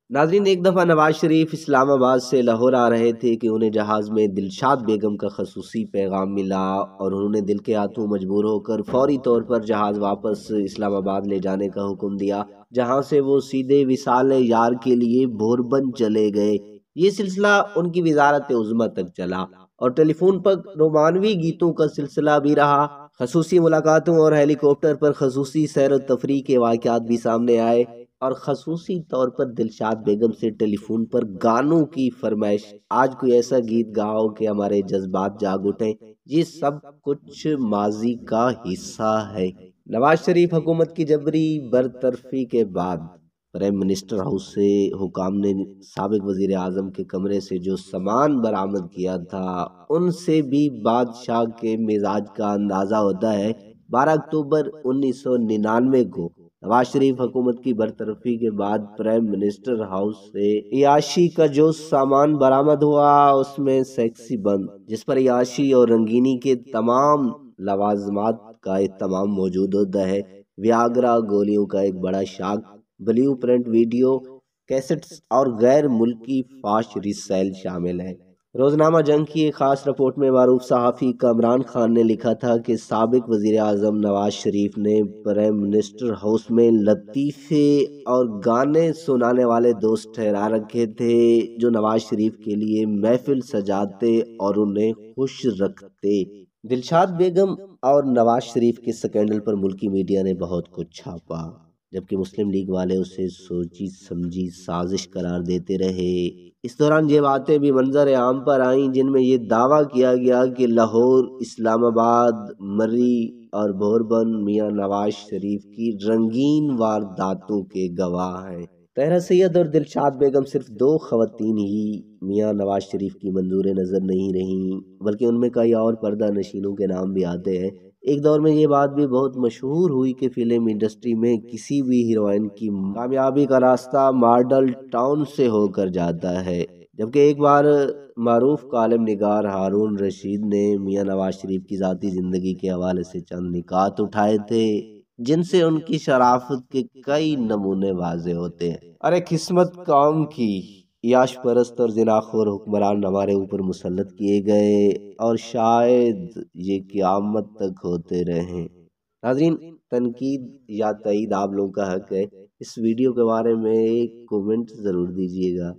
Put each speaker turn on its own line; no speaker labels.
ناظرین، ایک دفعہ نواز شریف اسلام آباد سے لاہور آ رہے تھے کہ انہیں جہاز میں دلشاد بیگم کا خصوصی پیغام ملا اور انہوں نے دل کے ہاتھوں مجبور ہو کر فوری طور پر جہاز واپس اسلام آباد لے جانے کا حکم دیا، جہاں سے وہ سیدھے وصال یار کے لیے بھوربن چلے گئے۔ یہ سلسلہ ان کی وزارت عظمیٰ تک چلا اور ٹیلی فون پر رومانوی گیتوں کا سلسلہ بھی رہا۔ خصوصی ملاقاتوں اور ہیلی کاپٹر پر خصوصی سیر و تفریح کے واقعات بھی سامنے آئے، اور خصوصی طور پر دلشاد بیگم سے ٹیلی فون پر گانوں کی فرمائش، آج کوئی ایسا گیت گاؤ کہ ہمارے جذبات جاگ اٹھیں۔ یہ سب کچھ ماضی کا حصہ ہے۔ نواز شریف حکومت کی جبری برطرفی کے بعد پرائم منسٹر ہاؤس سے حکام نے سابق وزیر اعظم کے کمرے سے جو سامان برآمد کیا تھا، ان سے بھی بادشاہ کے مزاج کا اندازہ ہوتا ہے۔ 12 اکتوبر 1999 کو نواز شریف حکومت کی برطرفی کے بعد پرائم منسٹر ہاؤس سے عیاشی کا جو سامان برآمد ہوا، اس میں سیکسی بند، جس پر عیاشی اور رنگینی کے تمام لوازمات کا اہتمام موجود ہوتا ہے، ویاگرا گولیوں کا ایک بڑا شاک، بلیو پرنٹ ویڈیو کیسٹس اور غیر ملکی فاش ریسیل شامل ہے۔ روزنامہ جنگ کی ایک خاص رپورٹ میں معروف صحافی کامران خان نے لکھا تھا کہ سابق وزیر اعظم نواز شریف نے پرائم منسٹر ہاؤس میں لطیفے اور گانے سنانے والے دوست ٹھہرا رکھے تھے، جو نواز شریف کے لیے محفل سجاتے اور انہیں خوش رکھتے۔ دلشاد بیگم اور نواز شریف کے سکینڈل پر ملکی میڈیا نے بہت کچھ چھاپا، جبکہ مسلم لیگ والے اسے سوچی سمجھی سازش قرار دیتے رہے۔ اس دوران یہ باتیں بھی منظر عام پر آئیں جن میں یہ دعویٰ کیا گیا کہ لاہور، اسلام آباد، مری اور بھوربن میاں نواز شریف کی رنگین وارداتوں کے گواہ ہیں۔ طاہرہ سید اور دلشاد بیگم صرف دو خواتین ہی میاں نواز شریف کی منظور نظر نہیں رہیں، بلکہ ان میں کئی اور پردہ نشینوں کے نام بھی آتے ہیں۔ ایک دور میں یہ بات بھی بہت مشہور ہوئی کہ فلم انڈسٹری میں کسی بھی ہیروئن کی کامیابی کا راستہ ماڈل ٹاؤن سے ہو کر جاتا ہے، جبکہ ایک بار معروف کالم نگار ہارون رشید نے میاں نواز شریف کی ذاتی زندگی کے حوالے سے چند نکات اٹھائے تھے جن سے ان کی شرافت کے کئی نمونے واضح ہوتے ہیں۔ ارے قسمت قوم کی، یاش پرست اور زناخور حکمران ہمارے اوپر مسلط کیے گئے اور شاید یہ قیامت تک ہوتے رہیں۔ ناظرین، تنقید یا تائید آپ لوگوں کا حق ہے۔ اس ویڈیو کے بارے میں ایک کومنٹ ضرور دیجیے گا۔